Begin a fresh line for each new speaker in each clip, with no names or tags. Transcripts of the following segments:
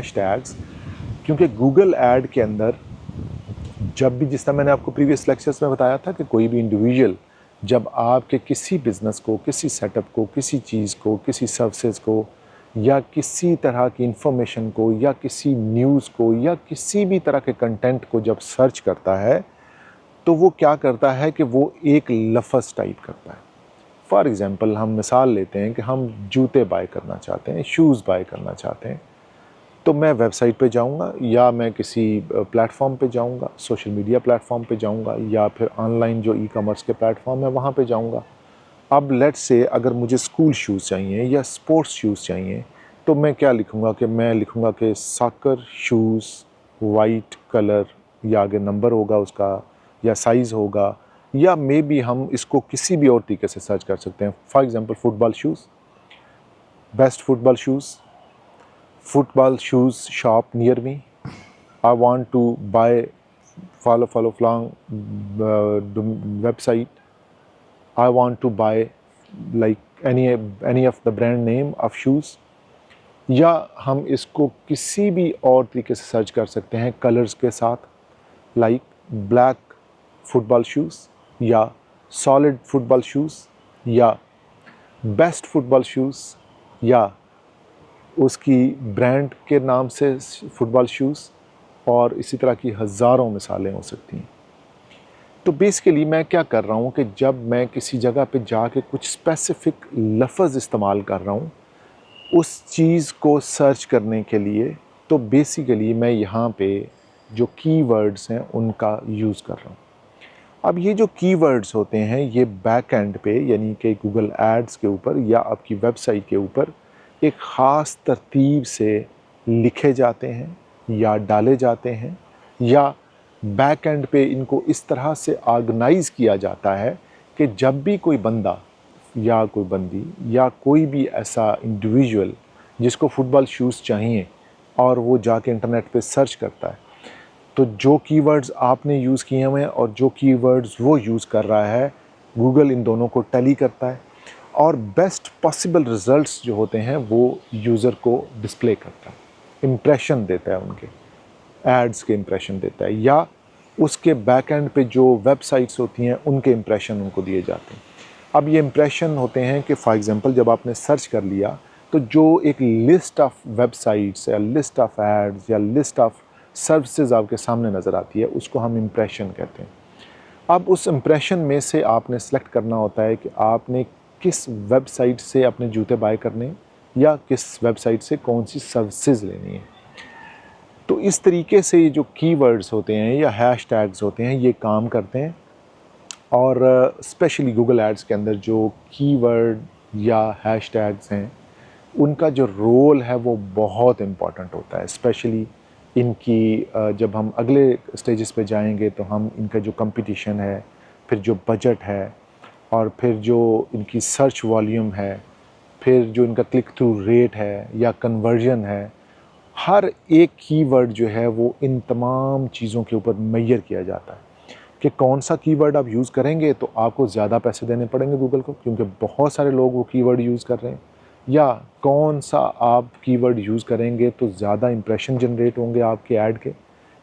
Hashtags, क्योंकि Google add के अंदर जब भी, जिस तरह मैंने आपको प्रीवियस लेक्चर्स में बताया था कि कोई भी इंडिविजुअल जब आपके किसी बिज़नेस को, किसी सेटअप को, किसी चीज़ को, किसी सर्विसेज को या किसी तरह की इंफॉर्मेशन को या किसी न्यूज़ को या किसी भी तरह के कंटेंट को जब सर्च करता है तो वो क्या करता है कि वो एक लफ्ज़ टाइप करता है। फॉर एग्ज़ाम्पल हम मिसाल लेते हैं कि हम जूते बाय करना चाहते हैं, शूज़ बाय करना चाहते हैं, तो मैं वेबसाइट पे जाऊंगा या मैं किसी प्लेटफॉर्म पे जाऊंगा, सोशल मीडिया प्लेटफॉर्म पे जाऊंगा या फिर ऑनलाइन जो ई कॉमर्स के प्लेटफॉर्म है वहाँ पे जाऊंगा। अब लेट्स से अगर मुझे स्कूल शूज़ चाहिए या स्पोर्ट्स शूज़ चाहिए तो मैं क्या लिखूँगा कि मैं लिखूँगा कि सॉकर शूज़ वाइट कलर, या आगे नंबर होगा उसका या साइज़ होगा, या मे बी हम इसको किसी भी और तरीके से सर्च कर सकते हैं। For example football shoes, best football shoes shop near me. I want to buy, follow along the website. I want to buy like any of the brand name of shoes. या हम इसको किसी भी और तरीके से सर्च कर सकते हैं कलर्स के साथ, लाइक ब्लैक फुटबॉल शूज़ या सॉलिड फुटबॉल शूज़ या बेस्ट फुटबॉल शूज़ या उसकी ब्रांड के नाम से फुटबॉल शूज़, और इसी तरह की हज़ारों मिसालें हो सकती हैं। तो बेसिकली मैं क्या कर रहा हूँ कि जब मैं किसी जगह पे जाके कुछ स्पेसिफ़िक लफ्ज़ इस्तेमाल कर रहा हूँ उस चीज़ को सर्च करने के लिए, तो बेसिकली मैं यहाँ पे जो कीवर्ड्स हैं उनका यूज़ कर रहा हूँ। अब ये जो कीवर्ड्स होते हैं ये बैक एंड पे, यानी कि गूगल एड्स के ऊपर या आपकी वेबसाइट के ऊपर एक ख़ास तरतीब से लिखे जाते हैं या डाले जाते हैं, या बैक एंड पे इनको इस तरह से ऑर्गेनाइज़ किया जाता है कि जब भी कोई बंदा या कोई बंदी या कोई भी ऐसा इंडिविजुअल जिसको फुटबॉल शूज़ चाहिए और वो जाके इंटरनेट पे सर्च करता है, तो जो कीवर्ड्स आपने यूज़ किए हुए हैं और जो कीवर्ड्स वो यूज़ कर रहा है, गूगल इन दोनों को टैली करता है और बेस्ट पॉसिबल रिज़ल्ट्स जो होते हैं वो यूज़र को डिस्प्ले करता है, इम्प्रेशन देता है, उनके एड्स के इम्प्रेशन देता है, या उसके बैक एंड पे जो वेबसाइट्स होती हैं उनके इम्प्रेशन उनको दिए जाते हैं। अब ये इम्प्रेशन होते हैं कि फॉर एग्ज़ाम्पल जब आपने सर्च कर लिया तो जो एक लिस्ट ऑफ वेबसाइट्स या लिस्ट ऑफ एड्स या लिस्ट ऑफ सर्विसेज आपके सामने नज़र आती है उसको हम इम्प्रेशन कहते हैं। अब उस इम्प्रेशन में से आपने सेलेक्ट करना होता है कि आपने किस वेबसाइट से अपने जूते बाय करने हैं या किस वेबसाइट से कौन सी सर्विसेज लेनी है। तो इस तरीके से ये जो कीवर्ड्स होते हैं या हैशटैग्स होते हैं ये काम करते हैं, और स्पेशली गूगल एड्स के अंदर जो कीवर्ड या हैशटैग्स हैं उनका जो रोल है वो बहुत इम्पॉर्टेंट होता है। स्पेशली इनकी जब हम अगले स्टेजेस पे जाएंगे तो हम इनका जो कंपटीशन है, फिर जो बजट है, और फिर जो इनकी सर्च वॉल्यूम है, फिर जो इनका क्लिक थ्रू रेट है या कन्वर्जन है, हर एक कीवर्ड जो है वो इन तमाम चीज़ों के ऊपर मेजर किया जाता है कि कौन सा कीवर्ड आप यूज़ करेंगे तो आपको ज़्यादा पैसे देने पड़ेंगे गूगल को, क्योंकि बहुत सारे लोग वो कीवर्ड यूज़ कर रहे हैं, या कौन सा आप कीवर्ड यूज़ करेंगे तो ज़्यादा इंप्रेशन जनरेट होंगे आपके ऐड के,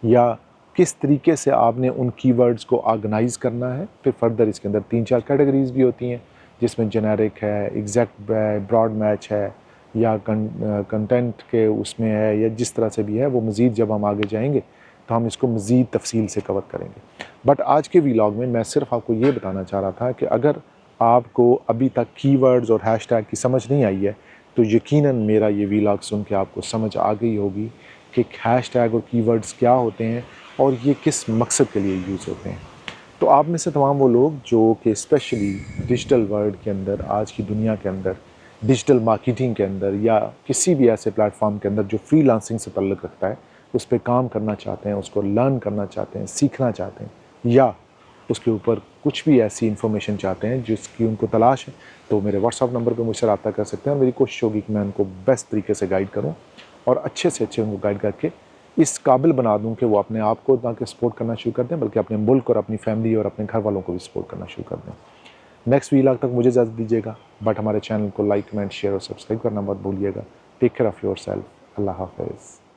या किस तरीके से आपने उन कीवर्ड्स को ऑर्गेनाइज़ करना है। फिर फर्दर इसके अंदर 3-4 कैटेगरीज़ भी होती हैं जिसमें जेनेरिक है, एग्जैक्ट ब्रॉड मैच है, या कंटेंट के उसमें है, या जिस तरह से भी है वो मज़ीद जब हम आगे जाएंगे तो हम इसको मज़ीद तफसील से कवर करेंगे। बट आज के व्लॉग में मैं सिर्फ आपको ये बताना चाह रहा था कि अगर आपको अभी तक कीवर्ड्स और हैशटैग की समझ नहीं आई है तो यकीनन मेरा ये व्लॉग सुन के आपको समझ आ गई होगी कि हैशटैग और कीवर्ड्स क्या होते हैं और ये किस मकसद के लिए यूज़ होते हैं। तो आप में से तमाम वो लोग जो कि स्पेशली डिजिटल वर्ल्ड के अंदर, आज की दुनिया के अंदर, डिजिटल मार्केटिंग के अंदर या किसी भी ऐसे प्लेटफॉर्म के अंदर जो फ्रीलांसिंग से ताल्लुक़ रखता है उस पर काम करना चाहते हैं, उसको लर्न करना चाहते हैं, सीखना चाहते हैं, या उसके ऊपर कुछ भी ऐसी इन्फॉर्मेशन चाहते हैं जिसकी उनको तलाश है, तो मेरे व्हाट्सअप नंबर पर मुझसे रब्ता कर सकते हैं। और मेरी कोशिश होगी कि मैं उनको बेस्ट तरीके से गाइड करूं और अच्छे से अच्छे उनको गाइड करके इस काबिल बना दूं कि वो अपने आप को ना कि सपोर्ट करना शुरू कर दें बल्कि अपने मुल्क और अपनी फैमिली और अपने घर वालों को भी सपोर्ट करना शुरू कर दें। नेक्स्ट व्लॉग तक मुझे इजाज़त दीजिएगा, बट हमारे चैनल को लाइक, कमेंट, शेयर और सब्सक्राइब करना मत भूलिएगा। Take care of yourself. अल्लाह हाफ़िज़।